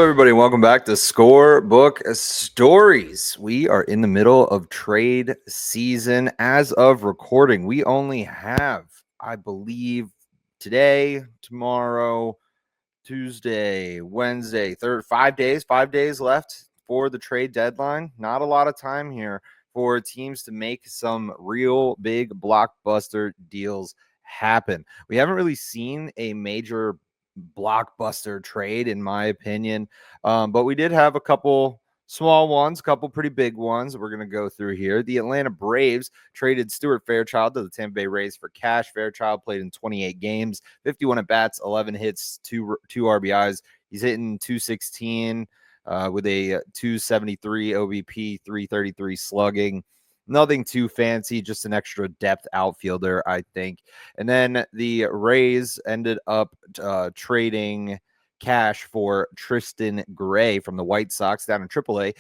everybody, and welcome back to Scorebook Stories. We are in the middle of trade season as of recording. We only have, I believe, today, tomorrow, Tuesday, Wednesday, 5 days left for the trade deadline. Not a lot of time here for teams to make some real big blockbuster deals happen. We haven't really seen a major blockbuster trade, in my opinion, but we did have a couple small ones, a couple pretty big ones we're going to go through here. The Atlanta Braves traded Stuart Fairchild to the Tampa Bay Rays for cash. Fairchild played in 28 games, 51 at bats, 11 hits, two RBIs. He's hitting 216 with a 273 OBP, 333 slugging. Nothing too fancy, just an extra depth outfielder, I think. And then the Rays ended up trading cash for Tristan Gray from the White Sox down in AAA.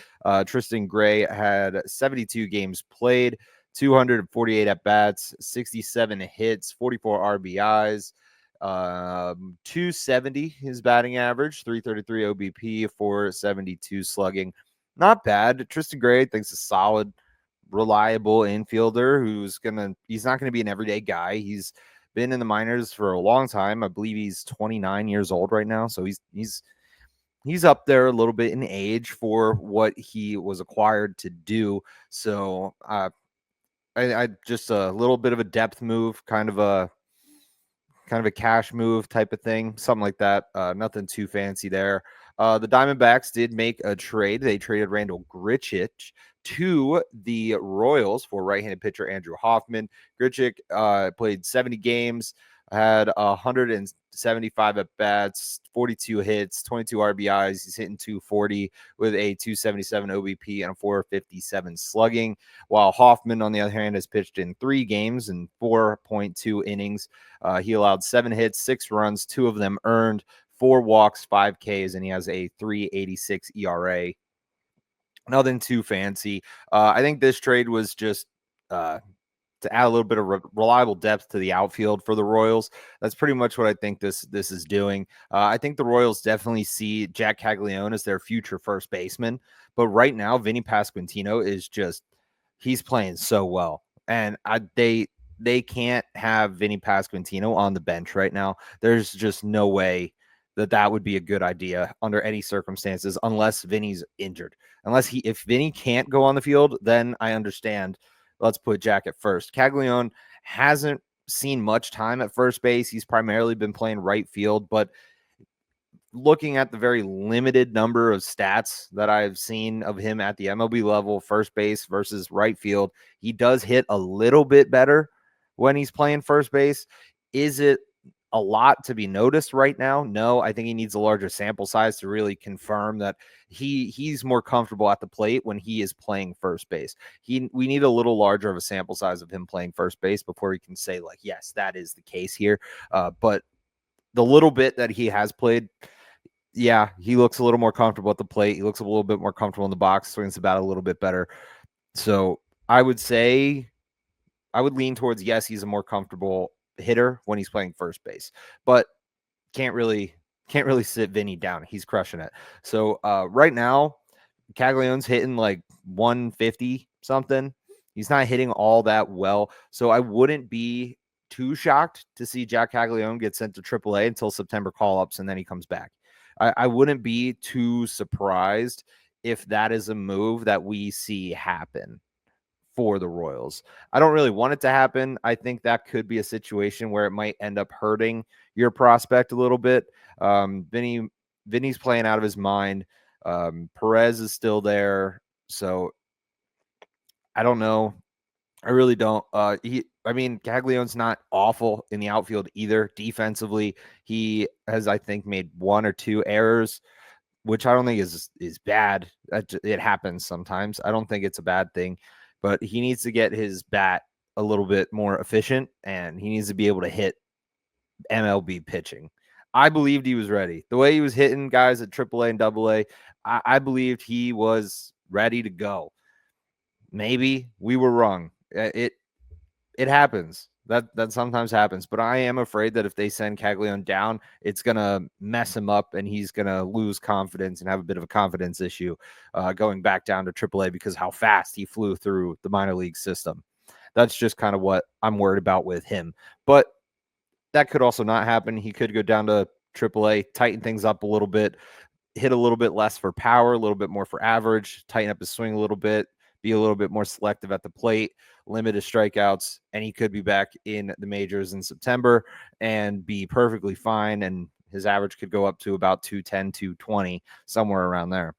Tristan Gray had 72 games played, 248 at bats, 67 hits, 44 RBIs, 270 his batting average, 333 OBP, 472 slugging. Not bad. Tristan Gray thinks a solid, reliable infielder he's not gonna be an everyday guy. He's been in the minors for a long time. I believe he's 29 years old right now, so he's up there a little bit in age for what he was acquired to do. So I just a little bit of a depth move, kind of a cash move type of thing, something like that. Nothing too fancy there. The Diamondbacks did make a trade. They traded Randall Grichuk to the Royals for right-handed pitcher Andrew Hoffman. Grichuk played 70 games, had 175 at bats, 42 hits, 22 RBIs. He's hitting 240 with a 277 OBP and a 457 slugging. While Hoffman, on the other hand, has pitched in 3 games and 4.2 innings. He allowed 7 hits, 6 runs, 2 of them earned, 4 walks, 5 Ks, and he has a 3.86 ERA. Nothing too fancy. I think this trade was just to add a little bit of reliable depth to the outfield for the Royals. That's pretty much what I think this is doing. I think the Royals definitely see Jack Caglione as their future first baseman, but right now Vinny Pasquantino is he's playing so well, and they can't have Vinny Pasquantino on the bench right now. There's just no way that would be a good idea under any circumstances, unless Vinny's injured. If Vinny can't go on the field, then I understand. Let's put Jack at first. Caglione hasn't seen much time at first base. He's primarily been playing right field, but looking at the very limited number of stats that I've seen of him at the MLB level, first base versus right field, he does hit a little bit better when he's playing first base. Is it a lot to be noticed right now? No, I think he needs a larger sample size to really confirm that he's more comfortable at the plate when he is playing first base. We need a little larger of a sample size of him playing first base before he can say, like, yes, that is the case here. But the little bit that he has played, yeah, he looks a little more comfortable at the plate. He looks a little bit more comfortable in the box, swings the bat a little bit better. So I would lean towards, yes, he's a more comfortable hitter when he's playing first base, but can't really sit Vinny down. He's crushing it. So right now, Caglione's hitting like 150 something. He's not hitting all that well. So I wouldn't be too shocked to see Jack Caglione get sent to AAA until September call-ups, and then he comes back. I wouldn't be too surprised if that is a move that we see happen for the Royals. I don't really want it to happen. I think that could be a situation where it might end up hurting your prospect a little bit. Vinny's playing out of his mind. Perez is still there. So I don't know. I really don't. Caglione's not awful in the outfield either. Defensively, he has, I think, made 1 or 2 errors, which I don't think is bad. It happens sometimes. I don't think it's a bad thing, but he needs to get his bat a little bit more efficient, and he needs to be able to hit MLB pitching. I believed he was ready. The way he was hitting guys at AAA and AA, I believed he was ready to go. Maybe we were wrong. It happens. That sometimes happens, but I am afraid that if they send Caglione down, it's gonna mess him up, and he's gonna lose confidence and have a bit of a confidence issue going back down to AAA because how fast he flew through the minor league system. That's just kind of what I'm worried about with him. But that could also not happen. He could go down to AAA, tighten things up a little bit, hit a little bit less for power, a little bit more for average, tighten up his swing a little bit, be a little bit more selective at the plate, limit his strikeouts, and he could be back in the majors in September and be perfectly fine. And his average could go up to about 210, 220, somewhere around there.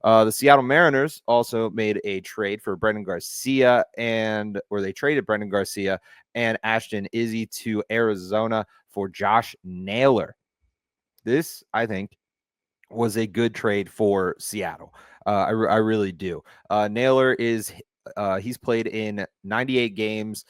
The Seattle Mariners also made a trade for Brendan Garcia, or they traded Brendan Garcia and Ashton Izzy to Arizona for Josh Naylor. This, I think, was a good trade for Seattle. I really do. Naylor he's played in 98 games,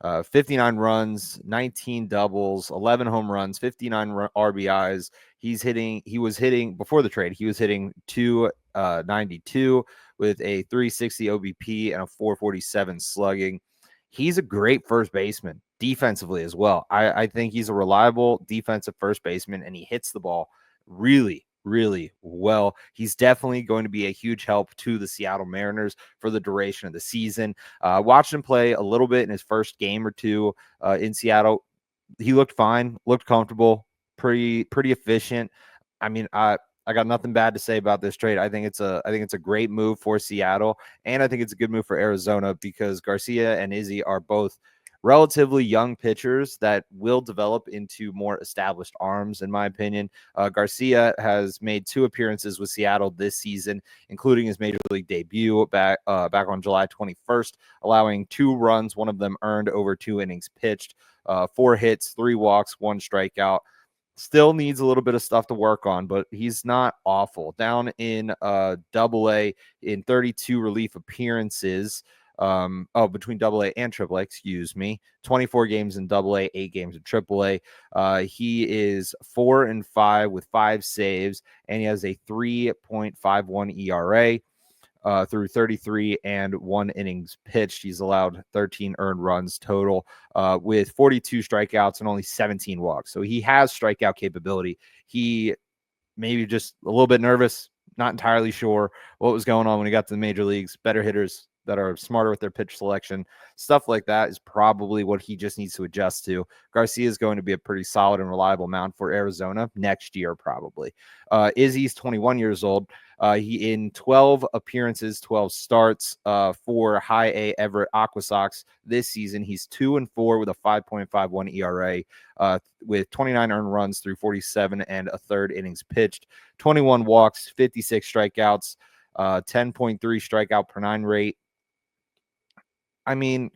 59 runs, 19 doubles, 11 home runs, 59 RBIs. He was hitting before the trade. He was hitting 292 with a 360 OBP and a 447 slugging. He's a great first baseman defensively as well. I think he's a reliable defensive first baseman, and he hits the ball really, really well. He's definitely going to be a huge help to the Seattle Mariners for the duration of the season. Watched him play a little bit in his first game or two in Seattle. He looked fine, looked comfortable, pretty efficient. I mean, I got nothing bad to say about this trade. I think it's a great move for Seattle, and I think it's a good move for Arizona because Garcia and Izzy are both relatively young pitchers that will develop into more established arms, in my opinion. Garcia has made 2 appearances with Seattle this season, including his major league debut back on July 21st, allowing 2 runs, one of them earned over 2 innings pitched, 4 hits, 3 walks, 1 strikeout. Still needs a little bit of stuff to work on, but he's not awful. Down in Double-A in 32 relief appearances. Between Double-A and Triple-A, excuse me. 24 games in Double-A, 8 games in Triple-A. He is 4-5 with 5 saves, and he has a 3.51 ERA. Through 33 and 1 innings pitched. He's allowed 13 earned runs total with 42 strikeouts and only 17 walks. So he has strikeout capability. He maybe just a little bit nervous, not entirely sure what was going on when he got to the major leagues. Better hitters that are smarter with their pitch selection, stuff like that is probably what he just needs to adjust to. Garcia is going to be a pretty solid and reliable mount for Arizona next year, probably. Izzy's 21 years old. He in 12 appearances, 12 starts for High A Everett Aqua Sox this season. He's 2-4 with a 5.51 ERA, with 29 earned runs through 47 and a third innings pitched, 21 walks, 56 strikeouts, 10.3 strikeout per 9 rate. I mean,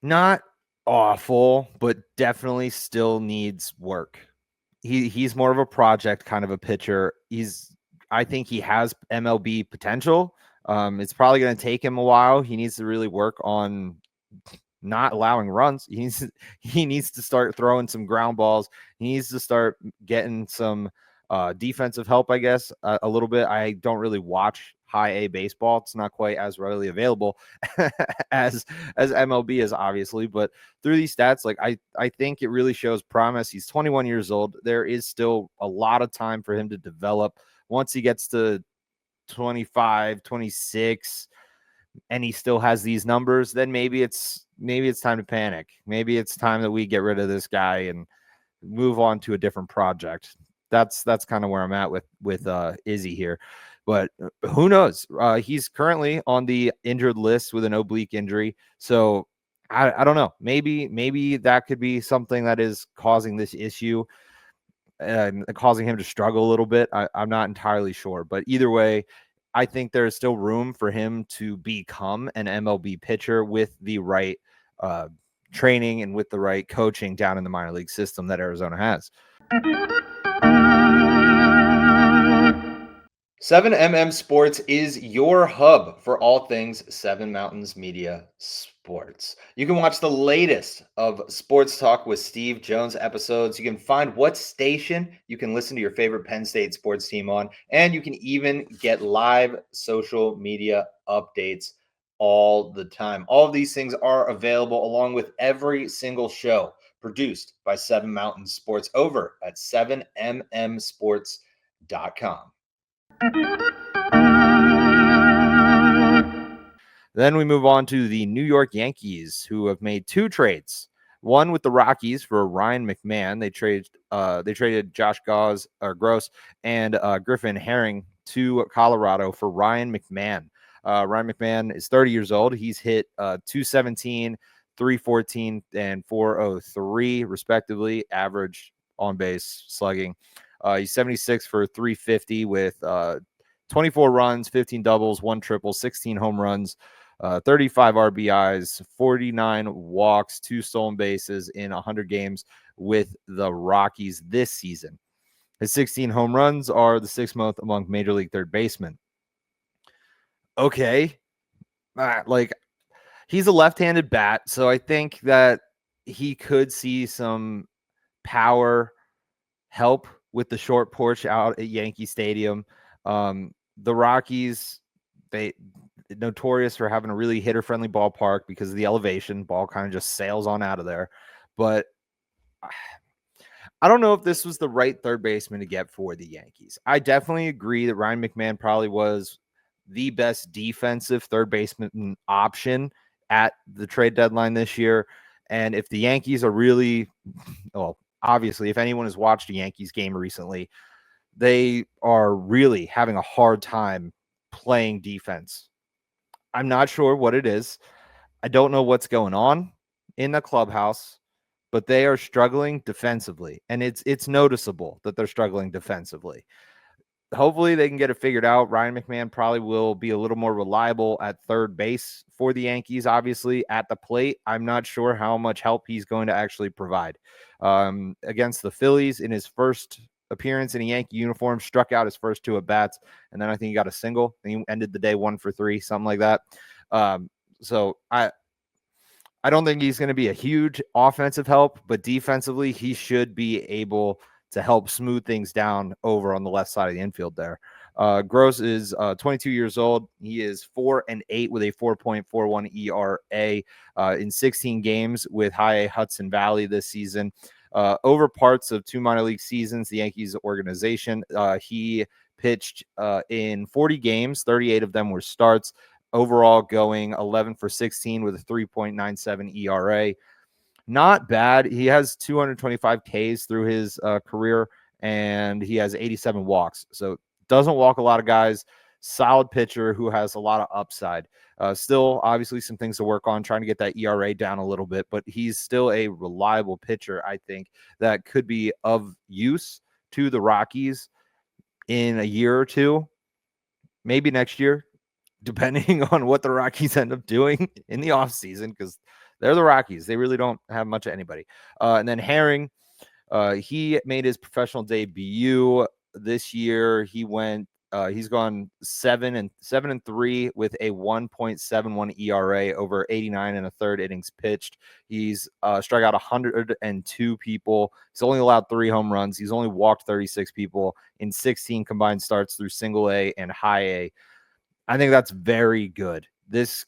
not awful, but definitely still needs work. He's more of a project kind of a pitcher. I think he has MLB potential. It's probably going to take him a while. He needs to really work on not allowing runs. He needs to start throwing some ground balls. He needs to start getting some defensive help, I guess, a little bit. I don't really watch High A baseball. It's not quite as readily available as MLB is, obviously, but through these stats, like I think it really shows promise. He's 21 years old. There is still a lot of time for him to develop. Once he gets to 25, 26, and he still has these numbers, then maybe it's time to panic. Maybe it's time that we get rid of this guy and move on to a different project. That's kind of where I'm at with Izzy here. But who knows? He's currently on the injured list with an oblique injury. So I don't know. Maybe that could be something that is causing this issue and causing him to struggle a little bit. I'm not entirely sure. But either way, I think there's still room for him to become an MLB pitcher with the right training and with the right coaching down in the minor league system that Arizona has. 7MM Sports is your hub for all things Seven Mountains Media Sports. You can watch the latest of Sports Talk with Steve Jones episodes. You can find what station you can listen to your favorite Penn State sports team on, and you can even get live social media updates all the time. All of these things are available along with every single show produced by 7 Mountain Sports over at 7mmsports.com. Then we move on to the New York Yankees, who have made 2 trades. One with the Rockies for Ryan McMahon. They traded Josh Gross and Griffin Herring to Colorado for Ryan McMahon. Ryan McMahon is 30 years old. He's hit 217, 314, and 403, respectively, average on base slugging. He's 76 for 350 with 24 runs, 15 doubles, 1 triple, 16 home runs, 35 RBIs, 49 walks, 2 stolen bases in 100 games with the Rockies this season. His 16 home runs are the 6th most among Major League third basemen. Okay. He's a left-handed bat, so I think that he could see some power help with the short porch out at Yankee Stadium. The Rockies, they notorious for having a really hitter-friendly ballpark because of the elevation. Ball kind of just sails on out of there. But I don't know if this was the right third baseman to get for the Yankees. I definitely agree that Ryan McMahon probably was the best defensive third baseman option at the trade deadline this year. And if the Yankees are really, well, obviously, if anyone has watched a Yankees game recently, they are really having a hard time playing defense. I'm not sure what it is. I don't know what's going on in the clubhouse, but they are struggling defensively, and it's noticeable that they're struggling defensively. Hopefully they can get it figured out. Ryan McMahon probably will be a little more reliable at third base for the Yankees. Obviously, at the plate, I'm not sure how much help he's going to actually provide. Against the Phillies in his first appearance in a Yankee uniform, struck out his first 2 at bats, and then I think he got a single, and he ended the day 1 for 3, something like that. So I don't think he's going to be a huge offensive help, but defensively, he should be able to help smooth things down over on the left side of the infield there. Gross is 22 years old. He is 4-8 with a 4.41 ERA in 16 games with High A Hudson Valley this season. Over parts of 2 minor league seasons, the Yankees organization, he pitched in 40 games. 38 of them were starts. Overall, going 11 for 16 with a 3.97 ERA. Not bad. He has 225 Ks through his career, and he has 87 walks. So doesn't walk a lot of guys. Solid pitcher who has a lot of upside. Still, obviously, some things to work on, trying to get that ERA down a little bit, but he's still a reliable pitcher, I think, that could be of use to the Rockies in a year or 2, maybe next year, depending on what the Rockies end up doing in the offseason, because they're the Rockies. They really don't have much of anybody. And then Herring, he made his professional debut this year. He's gone 7-3 with a 1.71 ERA over 89 and a third innings pitched. He's struck out 102 people. He's only allowed 3 home runs. He's only walked 36 people in 16 combined starts through Single A and High A. I think that's very good. This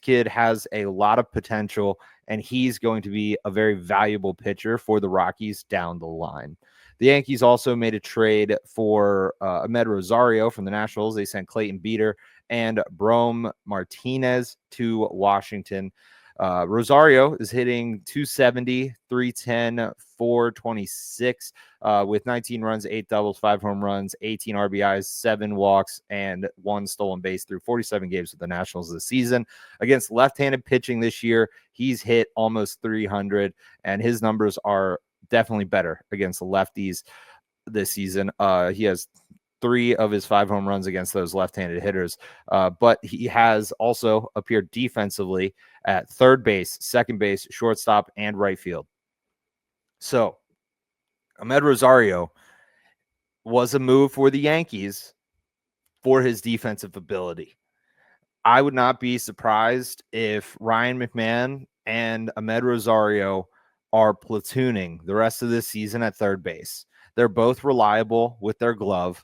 kid has a lot of potential, and he's going to be a very valuable pitcher for the Rockies down the line. The Yankees also made a trade for Ahmed Rosario from the Nationals. They sent Clayton Beeter and Brome Martinez to Washington. Rosario is hitting 270, 310, 426 with 19 runs, 8 doubles, 5 home runs, 18 RBIs, 7 walks, and 1 stolen base through 47 games with the Nationals this season. Against left-handed pitching this year, he's hit almost 300, and his numbers are definitely better against the lefties this season. He has 3 of his 5 home runs against those left-handed hitters. But he has also appeared defensively at third base, second base, shortstop, and right field. So Ahmed Rosario was a move for the Yankees for his defensive ability. I would not be surprised if Ryan McMahon and Ahmed Rosario are platooning the rest of this season at third base. They're both reliable with their glove.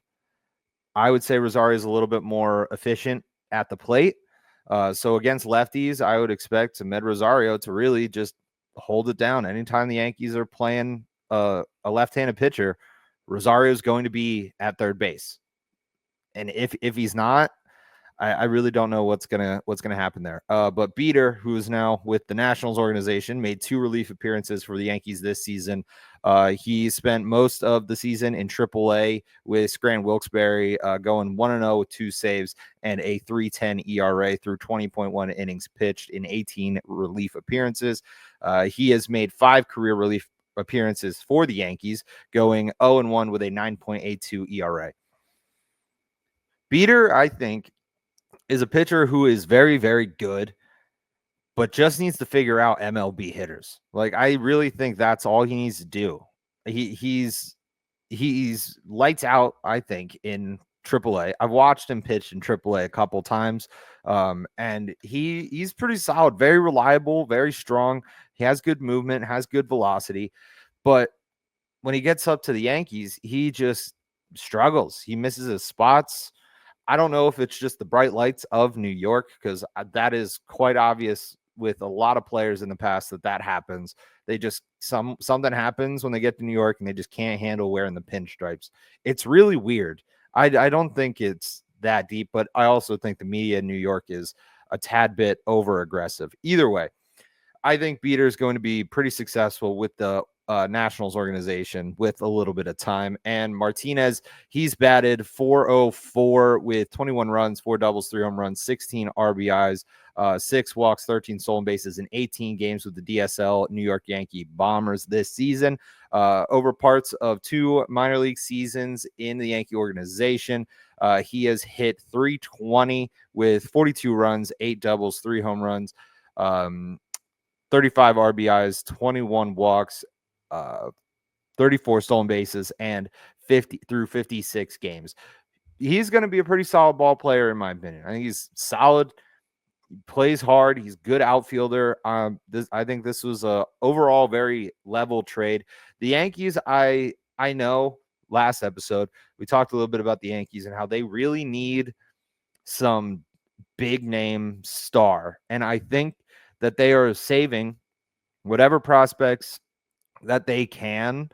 I would say Rosario is a little bit more efficient at the plate, So against lefties, I would expect Med Rosario to really just hold it down. Anytime the Yankees are playing a left-handed pitcher, Rosario is going to be at third base. And if he's not, I really don't know what's gonna happen there. But Beater, who is now with the Nationals organization, made 2 relief appearances for the Yankees this season. He spent most of the season in AAA with Scranton Wilkes-Barre, going 1-0 with 2 saves and a 3.10 ERA through 20.1 innings pitched in 18 relief appearances. He has made 5 career relief appearances for the Yankees, going 0-1 with a 9.82 ERA. Beater, I think, is a pitcher who is very, very good, but just needs to figure out MLB hitters. Like, I really think that's all he needs to do. He's lights out, I think, in AAA. I've watched him pitch in AAA a couple times, and he's pretty solid, very reliable, very strong. He has good movement, has good velocity, but when he gets up to the Yankees, he just struggles. He misses his spots. I don't know if it's just the bright lights of New York, because that is quite obvious with a lot of players in the past that happens. They just something happens when they get to New York and they just can't handle wearing the pinstripes. It's really weird. I don't think it's that deep, but I also think the media in New York is a tad bit over aggressive. Either way, I think Beater is going to be pretty successful with the Nationals organization with a little bit of time. And Martinez, he's batted .404 with 21 runs, 4 doubles, 3 home runs, 16 RBIs, 6 walks, 13 stolen bases in 18 games with the DSL New York Yankee Bombers this season. Over parts of 2 minor league seasons in the Yankee organization, he has hit .320 with 42 runs, 8 doubles, 3 home runs, 35 RBIs, 21 walks, 34 stolen bases, and 50 through 56 games. He's going to be a pretty solid ball player, in my opinion. I think he's solid. He plays hard. He's a good outfielder. I think this was a overall very level trade. The Yankees, I know last episode we talked a little bit about the Yankees and how they really need some big name star, and I think that they are saving whatever prospects that they can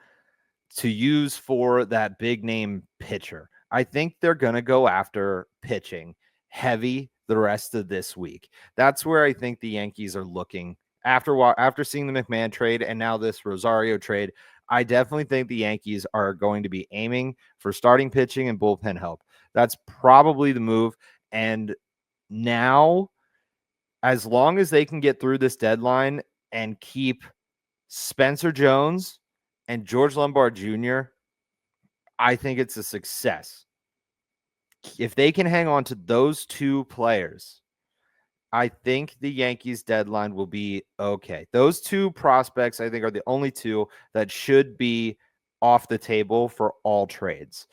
to use for that big name pitcher. I think they're going to go after pitching heavy the rest of this week. That's where I think the Yankees are looking after seeing the McMahon trade and now this Rosario trade. I definitely think the Yankees are going to be aiming for starting pitching and bullpen help. That's probably the move. And now, as long as they can get through this deadline and keep Spencer Jones and George Lombard Jr., I think it's a success. If they can hang on to those 2 players, I think the Yankees deadline will be okay. Those 2 prospects, I think, are the only 2 that should be off the table for all trades.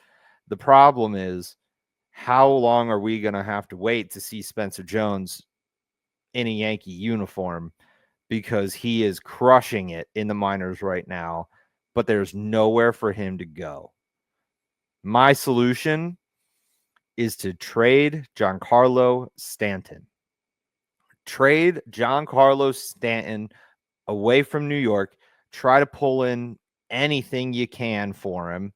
The problem is, how long are we going to have to wait to see Spencer Jones in a Yankee uniform? Because he is crushing it in the minors right now, but there's nowhere for him to go. My solution is to trade Giancarlo Stanton. Trade Giancarlo Stanton away from New York. Try to pull in anything you can for him.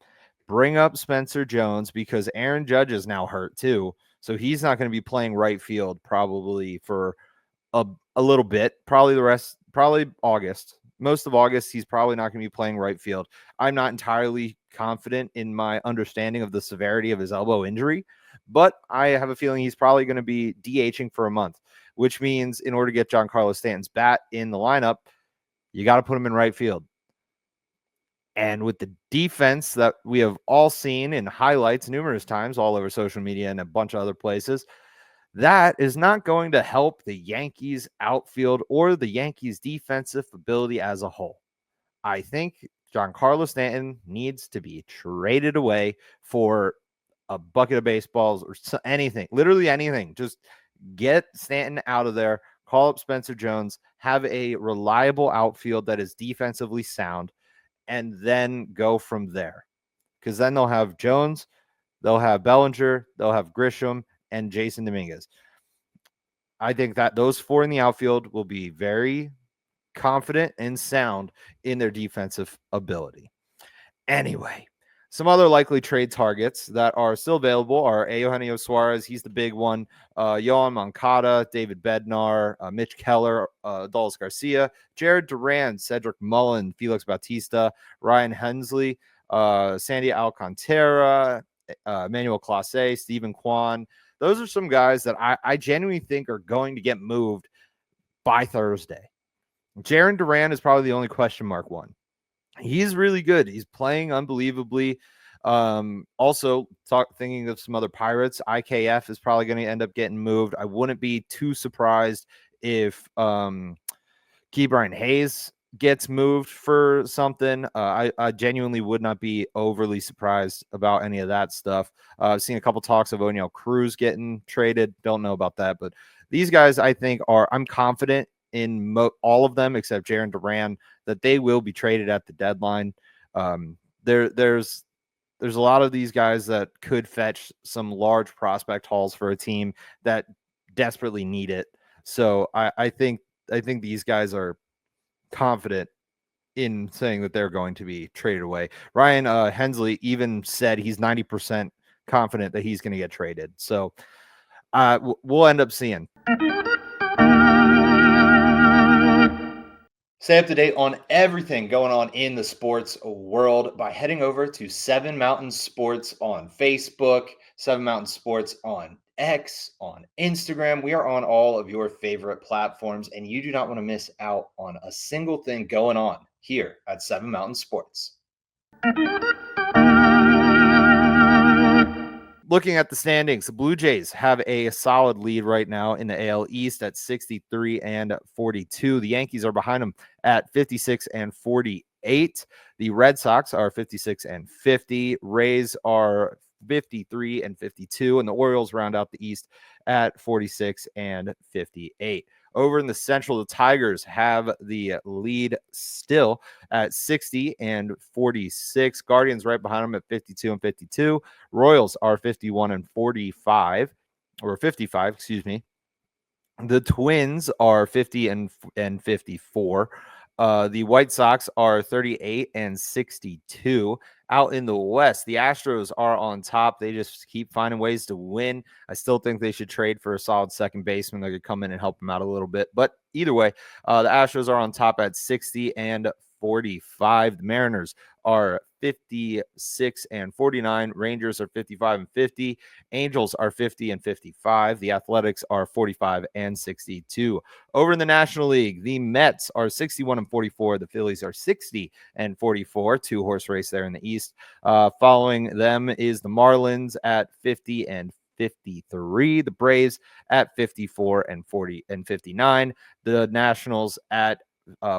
Bring up Spencer Jones, because Aaron Judge is now hurt too. So he's not going to be playing right field probably for a little bit, probably August. Most of August, he's probably not going to be playing right field. I'm not entirely confident in my understanding of the severity of his elbow injury, but I have a feeling he's probably going to be DHing for a month, which means in order to get Giancarlo Stanton's bat in the lineup, you got to put him in right field. And with the defense that we have all seen in highlights numerous times all over social media and a bunch of other places, that is not going to help the Yankees outfield or the Yankees defensive ability as a whole. I think Giancarlo Stanton needs to be traded away for a bucket of baseballs or anything, literally anything. Just get Stanton out of there, call up Spencer Jones, have a reliable outfield that is defensively sound, and then go from there. Because then they'll have Jones, they'll have Bellinger, they'll have Grisham, and Jason Dominguez. I think that those 4 in the outfield will be very confident and sound in their defensive ability. Anyway, some other likely trade targets that are still available are Eugenio Suarez. He's the big one. Yohan Moncada, David Bednar, Mitch Keller, Adolis Garcia, Jared Duran, Cedric Mullen, Felix Bautista, Ryan Hensley, Sandy Alcantara, Emmanuel Clase, Stephen Kwan. Those are some guys that I genuinely think are going to get moved by Thursday. Jaron Duran is probably the only question mark one. He's really good. He's playing unbelievably. Also, thinking of some other Pirates, IKF is probably going to end up getting moved. I wouldn't be too surprised if Ke'Bryan Hayes gets moved for something. I genuinely would not be overly surprised about any of that stuff. I've seen a couple talks of O'Neill Cruz getting traded. Don't know about that, but these guys, I think, I'm confident in all of them except Jaron Duran that they will be traded at the deadline. There's a lot of these guys that could fetch some large prospect hauls for a team that desperately need it. So I think these guys are confident in saying that they're going to be traded away. Ryan Hensley even said he's 90% confident that he's going to get traded. So we'll end up seeing. Stay up to date on everything going on in the sports world by heading over to 7 Mountain Sports on Facebook, 7 Mountain Sports on X, on Instagram. We are on all of your favorite platforms, and you do not want to miss out on a single thing going on here at 7 Mountain Sports. Looking at the standings, the Blue Jays have a solid lead right now in the AL East at 63 and 42. The Yankees are behind them at 56 and 48. The Red Sox are 56 and 50. Rays are 53 and 52, and the Orioles round out the East at 46 and 58. Over in the Central, the Tigers have the lead still at 60 and 46. Guardians right behind them at 52 and 52. Royals are 51 and 45, or 55, excuse me. The Twins are 50 and 54. The White Sox are 38 and 62. Out in the West, the Astros are on top. They just keep finding ways to win. I still think they should trade for a solid second baseman that could come in and help them out a little bit. But either way, the Astros are on top at 60 and 45. The Mariners are 56 and 49. Rangers are 55 and 50. Angels are 50 and 55. The Athletics are 45 and 62. Over in the National League, the Mets are 61 and 44. The Phillies are 60 and 44. 2-horse race there in the East. Following them is the Marlins at 50 and 53. The Braves at 54 and 40 and 59. The Nationals at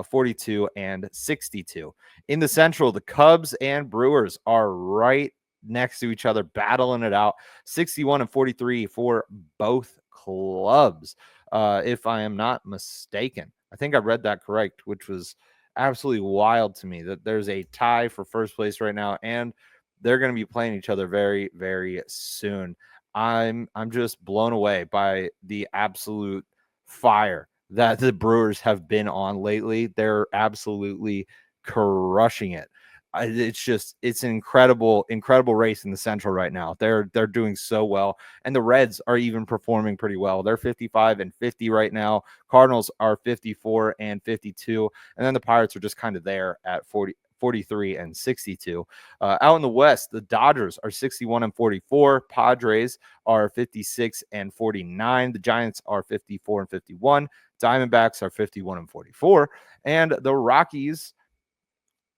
42 and 62. In the Central, the Cubs and Brewers are right next to each other, battling it out. 61 and 43 for both clubs, if I am not mistaken. I think I read that correct, which was absolutely wild to me that there's a tie for first place right now, and they're going to be playing each other very, very soon. I'm just blown away by the absolute fire that the Brewers have been on lately. They're absolutely crushing it. It's an incredible race in the Central right now. They're doing so well, and the Reds are even performing pretty well. They're 55 and 50 right now. Cardinals are 54 and 52, and then the Pirates are just kind of there at 43 and 62. Out in the West, the Dodgers are 61 and 44. Padres are 56 and 49. The Giants are 54 and 51. Diamondbacks are 51 and 44, and the Rockies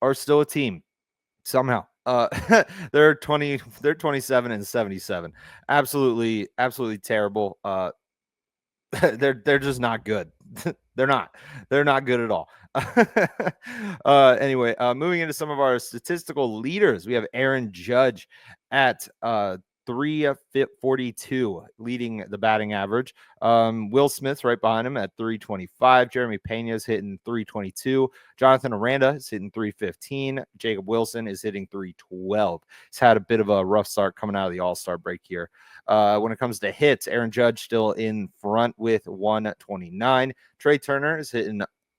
are still a team somehow. They're 27 and 77. Absolutely terrible. They're just not good. They're not good at all. Anyway, moving into some of our statistical leaders, we have Aaron Judge at 342, leading the batting average. Will Smith's right behind him at 325. Jeremy Pena's hitting 322. Jonathan Aranda is hitting 315. Jacob Wilson is hitting 312. He's had a bit of a rough start coming out of the All-Star break here. When it comes to hits, Aaron Judge still in front with 129. Trey Turner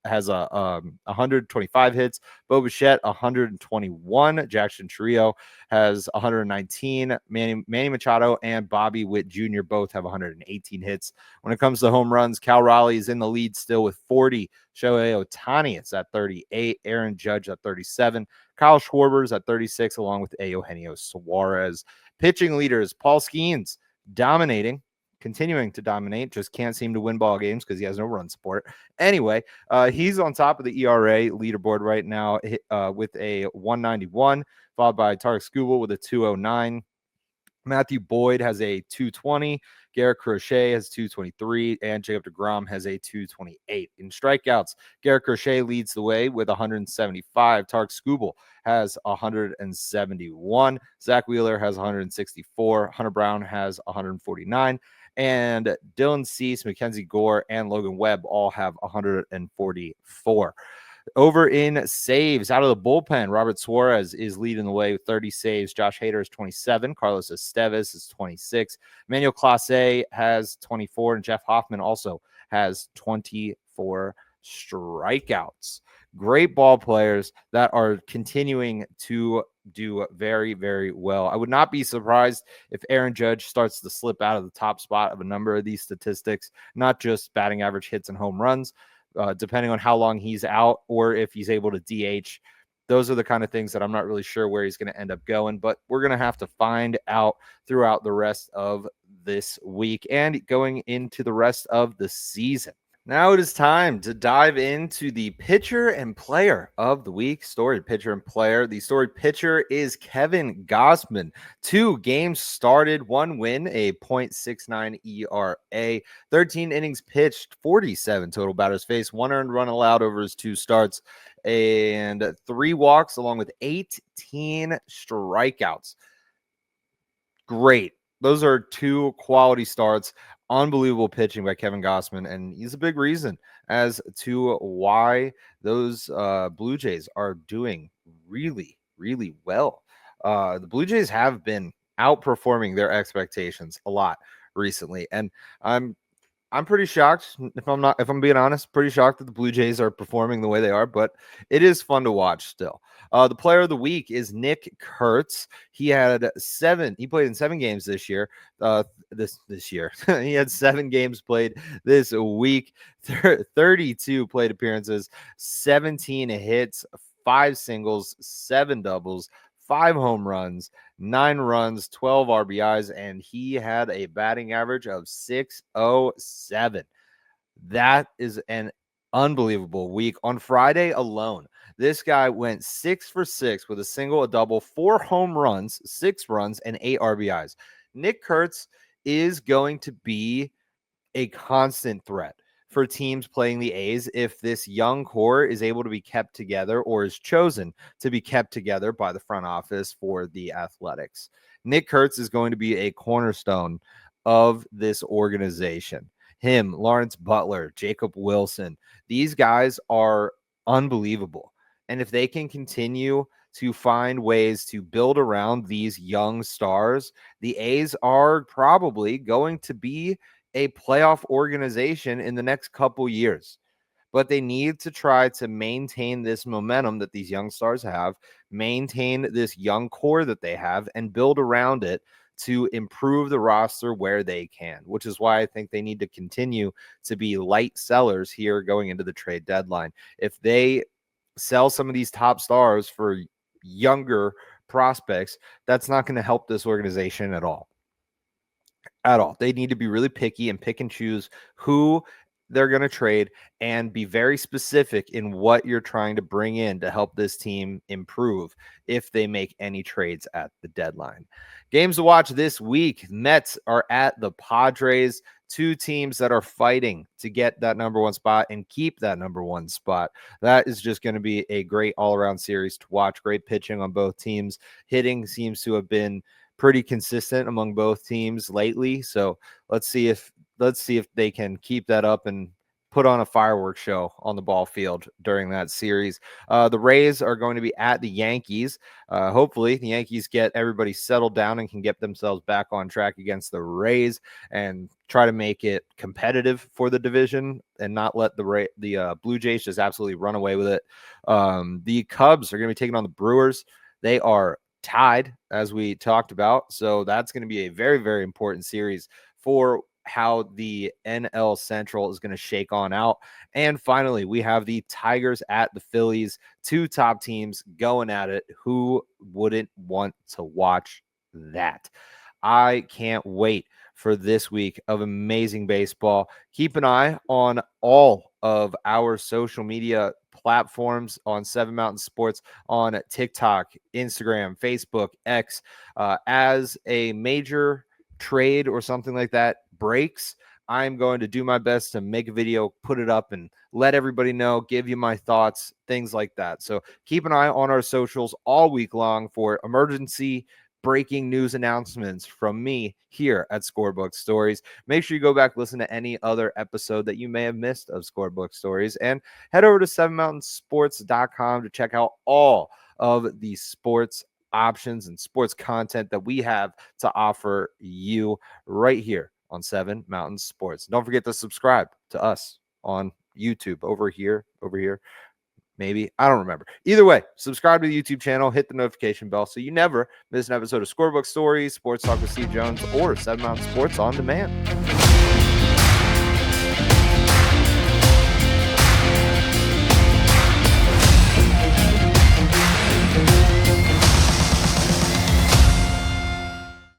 has 125 hits. Bo Bichette 121. Jackson Trio has 119. Manny Machado and Bobby Witt Jr. both have 118 hits. When it comes to home runs, Cal Raleigh is in the lead still with 40. Shohei Ohtani is at 38. Aaron Judge at 37. Kyle Schwarber's at 36, along with Eugenio Suarez. Pitching leaders, Paul Skeens continuing to dominate, just can't seem to win ball games because he has no run support. Anyway, he's on top of the ERA leaderboard right now with a 191, followed by Tarek Skubal with a 209. Matthew Boyd has a 220. Garrett Crochet has 223, and Jacob deGrom has a 228. In strikeouts, Garrett Crochet leads the way with 175. Tarek Skubal has 171. Zach Wheeler has 164. Hunter Brown has 149. And Dylan Cease, Mackenzie Gore, and Logan Webb all have 144. Over in saves, out of the bullpen, Robert Suarez is leading the way with 30 saves. Josh Hader is 27. Carlos Estevez is 26. Manuel Clase has 24. And Jeff Hoffman also has 24 strikeouts. Great ball players that are continuing to do very, very well. I would not be surprised if Aaron Judge starts to slip out of the top spot of a number of these statistics, not just batting average, hits, and home runs. Depending on how long he's out or if he's able to DH. Those are the kind of things that I'm not really sure where he's going to end up going, but we're going to have to find out throughout the rest of this week and going into the rest of the season. Now it is time to dive into the pitcher and player of the week. Storied pitcher and player. The storied pitcher is Kevin Gausman. 2 games started, 1 win, a .69 ERA, 13 innings pitched, 47 total batters faced, 1 earned run allowed over his 2 starts, and 3 walks along with 18 strikeouts. Great. Those are 2 quality starts. Unbelievable pitching by Kevin Gausman, and he's a big reason as to why those Blue Jays are doing really, really well. The Blue Jays have been outperforming their expectations a lot recently, and I'm pretty shocked, if I'm being honest, pretty shocked that the Blue Jays are performing the way they are, but it is fun to watch still. The player of the week is Nick Kurtz. He played in 7 games this year. This year. He had 7 games played this week, 32 plate appearances, 17 hits, 5 singles, 7 doubles, 5 home runs, 9 runs, 12 RBIs, and he had a batting average of .607. That is an unbelievable week. On Friday alone, this guy went 6 for 6 with a single, a double, 4 home runs, 6 runs, and 8 RBIs. Nick Kurtz is going to be a constant threat for teams playing the A's if this young core is able to be kept together or is chosen to be kept together by the front office for the Athletics. Nick Kurtz is going to be a cornerstone of this organization. Him, Lawrence Butler, Jacob Wilson, these guys are unbelievable. And if they can continue to find ways to build around these young stars, the A's are probably going to be a playoff organization in the next couple years. But they need to try to maintain this momentum that these young stars have, maintain this young core that they have, and build around it to improve the roster where they can, which is why I think they need to continue to be light sellers here going into the trade deadline. If they sell some of these top stars for younger prospects, that's not going to help this organization at all. They need to be really picky and pick and choose who they're going to trade and be very specific in what you're trying to bring in to help this team improve if they make any trades at the deadline. Games to watch this week. Mets are at the Padres, 2 teams that are fighting to get that number 1 spot and keep that number 1 spot. That is just going to be a great all-around series to watch. Great pitching on both teams. Hitting seems to have been pretty consistent among both teams lately. So let's see if they can keep that up and put on a fireworks show on the ball field during that series. The Rays are going to be at the Yankees. Hopefully the Yankees get everybody settled down and can get themselves back on track against the Rays and try to make it competitive for the division and not let the Blue Jays just absolutely run away with it. The Cubs are going to be taking on the Brewers. They are tied, as we talked about. So that's going to be a very, very important series for how the NL Central is going to shake on out. And finally, we have the Tigers at the Phillies, two top teams going at it. Who wouldn't want to watch that? I can't wait for this week of amazing baseball. Keep an eye on all of our social media platforms on Seven Mountain Sports on TikTok, Instagram, Facebook, X. As a major trade or something like that breaks, I'm going to do my best to make a video, put it up, and let everybody know, give you my thoughts, things like that. So keep an eye on our socials all week long for emergency breaking news announcements from me here at Scorebook Stories. Make sure you go back, listen to any other episode that you may have missed of Scorebook Stories, and head over to sevenmountainsports.com to check out all of the sports options and sports content that we have to offer you right here on Seven Mountain Sports. Don't forget to subscribe to us on YouTube over here. Maybe. I don't remember. Either way, subscribe to the YouTube channel, hit the notification bell so you never miss an episode of Scorebook Stories, Sports Talk with Steve Jones, or Seven Mountain Sports on Demand.